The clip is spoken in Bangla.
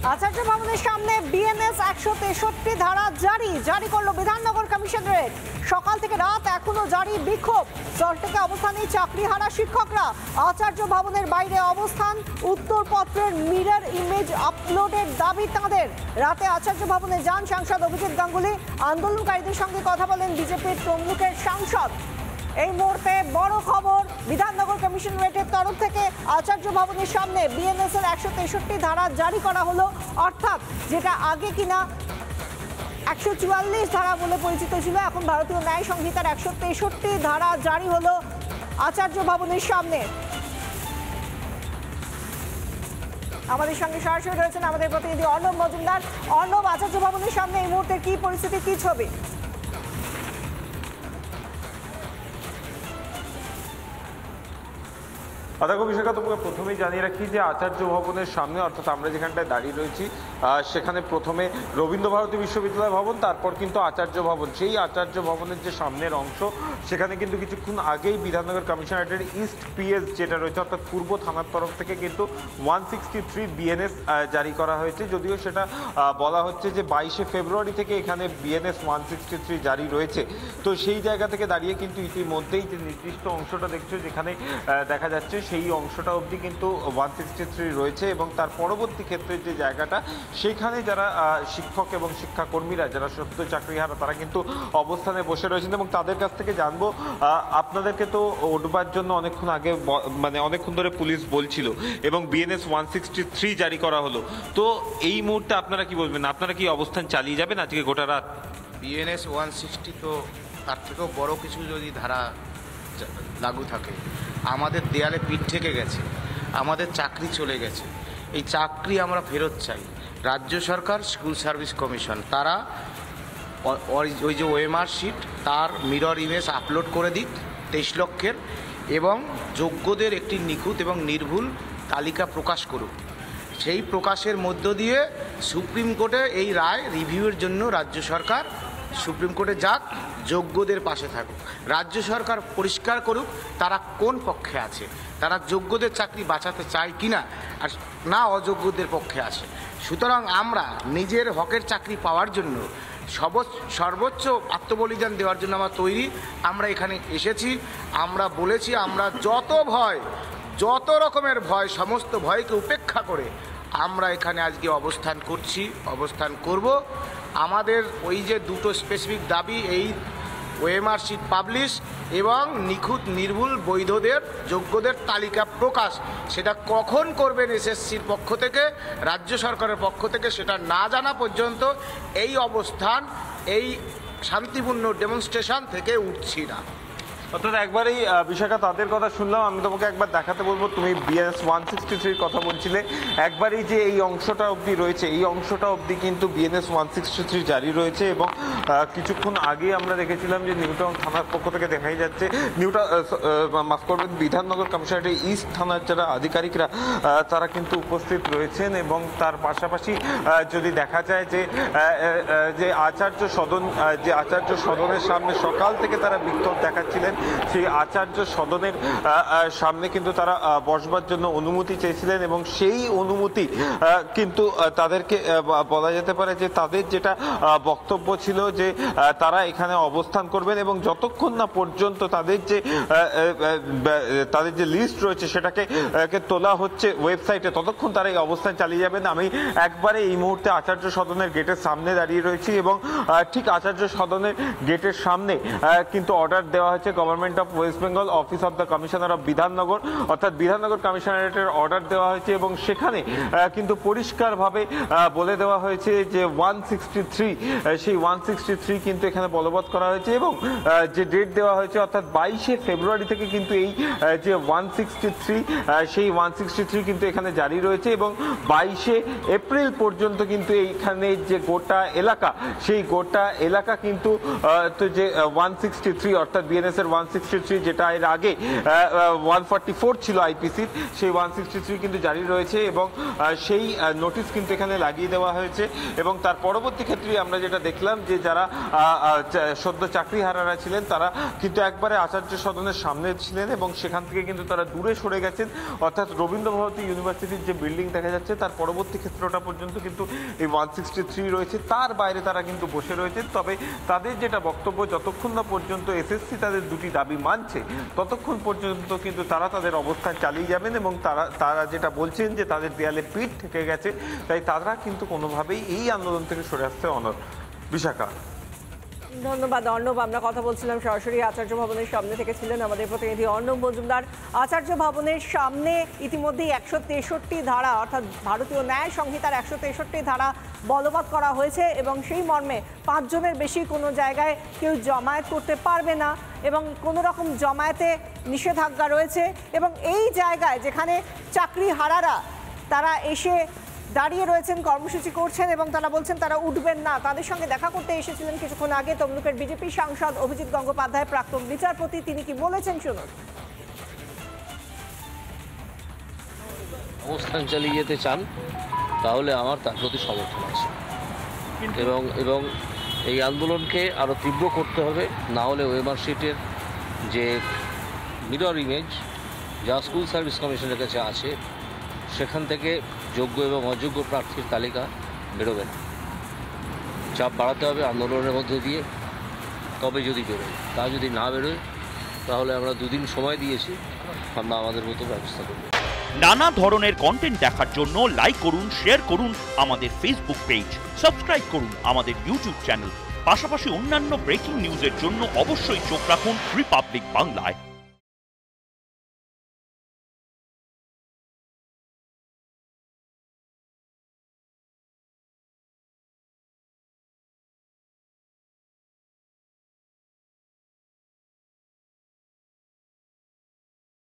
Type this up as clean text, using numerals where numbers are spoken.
আচার্য ভবনের সামনে বিএনএস 163 ধারা জারি করলো বিধাননগর কমিশনারেট। সকাল থেকে রাত এখনো জারি বিক্ষোভ। সল্টলেকে অবস্থানে চাকরিহারা শিক্ষকরা। আচার্য ভবনের বাইরে অবস্থান। উত্তরপত্রের মিরর ইমেজ আপলোডের দাবি তাঁদের। রাতে আচার্য ভবনে যান সাংসদ অভিজিৎ গাঙ্গুলি। আন্দোলনকারীদের সঙ্গে কথা বলেন বিজেপির তমলুকের সাংসদ। এই মুহূর্তে বড় খবর, বিধাননগর কমিশনারেটের তরফ থেকে আচার্য ভবনের সামনে বিএনএস এর 163 ধারা জারি করা হলো, অর্থাৎ যেটা আগে কিনা 144 ধারা বলে পরিচিত ছিল, এখন ভারতীয় ন্যায় সংহিতার 163 ধারা জারি হলো আচার্য ভবনের সামনে। আমাদের সঙ্গে সরাসরি রয়েছেন আমাদের প্রতিনিধি অর্ণব মজুমদার। অর্ণব, আচার্য ভবনের সামনে এই মুহূর্তে কি পরিস্থিতি, কি ছবি? দেখো বিশাখা, তোমাকে প্রথমেই জানিয়ে রাখি যে আচার্য ভবনের সামনে, অর্থাৎ আমরা যেখানটায় দাঁড়িয়ে রয়েছি সেখানে প্রথমে রবীন্দ্রভারতী বিশ্ববিদ্যালয় ভবন, তারপর কিন্তু আচার্য ভবন। সেই আচার্য ভবনের যে সামনের অংশ, সেখানে কিন্তু কিছুক্ষণ আগেই বিধাননগর কমিশনারেটের ইস্ট পিএস যেটা রয়েছে, অর্থাৎ পূর্ব থানার তরফ থেকে কিন্তু 163 বিএনএস জারি করা হয়েছে। যদিও সেটা বলা হচ্ছে যে 22শে ফেব্রুয়ারি থেকে এখানে বিএনএস 163 জারি রয়েছে। তো সেই জায়গা থেকে দাঁড়িয়ে কিন্তু ইতিমধ্যেই যে নির্দিষ্ট অংশটা দেখছো যেখানে দেখা যাচ্ছে, সেই অংশটা অবধি কিন্তু 163 রয়েছে এবং তার পরবর্তী ক্ষেত্রে যে জায়গাটা, সেখানে যারা শিক্ষক এবং শিক্ষাকর্মীরা যারা সদ্য চাকরিহারা তারা কিন্তু অবস্থানে বসে রয়েছেন এবং তাদের কাছ থেকে জানবো, আপনাদেরকে তো উঠবার জন্য অনেকক্ষণ আগে মানে অনেকক্ষণ ধরে পুলিশ বলছিল এবং বিএনএস 163 জারি করা হলো। তো এই মুহূর্তে আপনারা কি বলবেন? আপনারা কি অবস্থান চালিয়ে যাবেন আজকে গোটা রাত? বিএনএস 160 তো তার থেকেও বড় কিছু যদি ধারা লাগু থাকে, আমাদের দেয়ালে পিঠ থেকে গেছে, আমাদের চাকরি চলে গেছে, এই চাকরি আমরা ফেরত চাই। রাজ্য সরকার স্কুল সার্ভিস কমিশন তারা ওই যে ওএমআর শিট তার মিরর ইমেজ আপলোড করে দিক 23 লক্ষের, এবং যোগ্যদের একটি নিখুঁত এবং নির্ভুল তালিকা প্রকাশ করুক। সেই প্রকাশের মধ্য দিয়ে সুপ্রিম কোর্টে এই রায় রিভিউয়ের জন্য রাজ্য সরকার সুপ্রিম কোর্টে যাক, যোগ্যদের পাশে থাকুক। রাজ্য সরকার পরিষ্কার করুক তারা কোন পক্ষে আছে, তারা যোগ্যদের চাকরি বাঁচাতে চায় কিনা, আর না অযোগ্যদের পক্ষে আসে। সুতরাং আমরা নিজের হকের চাকরি পাওয়ার জন্য সর্বোচ্চ আত্মবলিদান দেওয়ার জন্য আমরা তৈরি। আমরা এখানে এসেছি, আমরা বলেছি আমরা যত রকমের ভয়, সমস্ত ভয়কে উপেক্ষা করে আমরা এখানে আজকে অবস্থান করব। আমাদের ওই যে দুটো স্পেসিফিক দাবি, এই ওএমআর শিট পাবলিশ এবং নিখুঁত নির্ভুল বৈধদের যোগ্যদের তালিকা প্রকাশ, সেটা কখন করবেন এসএসসির পক্ষ থেকে, রাজ্য সরকারের পক্ষ থেকে, সেটা না জানা পর্যন্ত এই অবস্থান, এই শান্তিপূর্ণ ডেমনস্ট্রেশন থেকে উঠছি না। অর্থাৎ একবারেই বিশাখা তাদের কথা শুনলাম, আমি তোমাকে একবার দেখাতে বলবো, তুমি বিএনএস 163 কথা বলছিলে, একবারই যে এই অংশটা অবধি রয়েছে, এই অংশটা অবধি কিন্তু বিএনএস 163 জারি রয়েছে এবং কিছুক্ষণ আগে আমরা দেখেছিলাম যে নিউটাউন থানার পক্ষ থেকে দেখাই যাচ্ছে, মাফ করবেন, বিধাননগর কমিশনারেটের ইস্ট থানার যারা আধিকারিকরা তারা কিন্তু উপস্থিত রয়েছেন এবং তার পাশাপাশি যদি দেখা যায় যে আচার্য সদনের সামনে সকাল থেকে তারা বিক্ষোভ দেখাচ্ছিলেন, সেই আচার্য সদনের সামনে কিন্তু তারা বসবার জন্য অনুমতি চেয়েছিলেন এবং সেই অনুমতি কিন্তু তাদেরকে বলা যেতে পারে যে তাদের যেটা বক্তব্য ছিল যে তারা এখানে অবস্থান করবেন এবং যতক্ষণ না পর্যন্ত তাদের যে লিস্ট রয়েছে সেটাকে তোলা হচ্ছে ওয়েবসাইটে, ততক্ষণ তারা এই অবস্থান চালিয়ে যাবেন। আমি একবারে এই মুহূর্তে আচার্য সদনের গেটের সামনে দাঁড়িয়ে রয়েছি এবং ঠিক আচার্য সদনের গেটের সামনে কিন্তু অর্ডার দেওয়া হয়েছে government of West Bengal, office of the commissioner of Bidhannagar, অর্থাৎ বিধাননগর কমিশনারেটের অর্ডার দেওয়া হয়েছে এবং সেখানে কিন্তু পরিষ্কারভাবে বলে দেওয়া হয়েছে যে 163 সেই 163 কিন্তু এখানে বলবৎ করা হয়েছে এবং যে ডেট দেওয়া হয়েছে অর্থাৎ 22শে ফেব্রুয়ারি থেকে কিন্তু এই যে 163 সেই 163 কিন্তু এখানে জারি রয়েছে এবং 22শে এপ্রিল পর্যন্ত কিন্তু এইখানে যে গোটা এলাকা, সেই গোটা এলাকা কিন্তু যে 163 অর্থাৎ বিএনএস এর 163 যেটা এর আগে 144 ছিল আইপিসির, সেই 163 কিন্তু জারি রয়েছে এবং সেই নোটিশ কিন্তু এখানে লাগিয়ে দেওয়া হয়েছে। এবং তার পরবর্তী ক্ষেত্রে আমরা যেটা দেখলাম যে যারা সদ্য চাকরিহারারা ছিলেন তারা কিন্তু একবারে আচার্য সদনের সামনে ছিলেন এবং সেখান থেকে কিন্তু তারা দূরে সরে গেছেন, অর্থাৎ রবীন্দ্র ভারতী ইউনিভার্সিটির যে বিল্ডিং দেখা যাচ্ছে তার পরবর্তী ক্ষেত্রটা পর্যন্ত কিন্তু এই 163 রয়েছে, তার বাইরে তারা কিন্তু বসে রয়েছে। তবে তাদের যেটা বক্তব্য, যতক্ষণ না পর্যন্ত এসএসসি তাদের দুটি দাবি মানছে ততক্ষণ পর্যন্ত কিন্তু তারা তাদের অবস্থান চালিয়ে যাবেন এবং তারা যেটা বলছেন যে তাদের দেয়ালে পিঠ থেকে গেছে, তাই তারা কিন্তু কোনোভাবেই এই আন্দোলন থেকে সরে আসতে বিশাখা। ধন্যবাদ অর্ণব। আমরা কথা বলছিলাম সরাসরি আচার্য ভবনের সামনে থেকে, ছিলেন আমাদের প্রতিনিধি অর্ণব মজুমদার। আচার্য ভবনের সামনে ইতিমধ্যেই 163 ধারা অর্থাৎ ভারতীয় ন্যায় সংহিতার 163 ধারা বলবৎ করা হয়েছে এবং সেই মর্মে 5 জনের বেশি কোনো জায়গায় কেউ জমায়েত করতে পারবে না এবং কোনো রকম জমায়েতে নিষেধাজ্ঞা রয়েছে। এবং এই জায়গায় যেখানে চাকরিহারারা তারা এসে দাঁড়িয়ে রয়েছেন, কর্মসূচি করছেন এবং তারা বলছেন তারা উঠবেন না, তাদের সঙ্গে দেখা করতে এসেছিলেন কিছুক্ষণ আগে তমলুকের বিজেপি সাংসদ অভিজিৎ গঙ্গোপাধ্যায়, প্রাক্তন বিচারপতি। তিনি কি বলেছেন শুনুন। অবস্থান চালিয়ে যেতে চান তাহলে আমার তার প্রতি সমর্থন আছে এবং এই আন্দোলনকে আরও তীব্র করতে হবে, না হলে ওএমআর শিটের যে মিরর ইমেজ যা স্কুল সার্ভিস কমিশনের কাছে আছে সেখান থেকে যোগ্য এবং অযোগ্য প্রার্থীর তালিকা বেরোবে না। চাপ বাড়াতে হবে আন্দোলনের মধ্যে দিয়ে, তবে যদি বেরোয়। তা যদি না বেরোয় তাহলে আমরা 2 দিন সময় দিয়েছি, আমরা আমাদের মতো ব্যবস্থা করব। নানা ধরনের কন্টেন্ট দেখার জন্য লাইক করুন, শেয়ার করুন আমাদের ফেসবুক পেজ, সাবস্ক্রাইব করুন আমাদের ইউটিউব চ্যানেল। পাশাপাশি অন্যান্য ব্রেকিং নিউজের জন্য অবশ্যই চোখ রাখুন রিপাবলিক বাংলায়।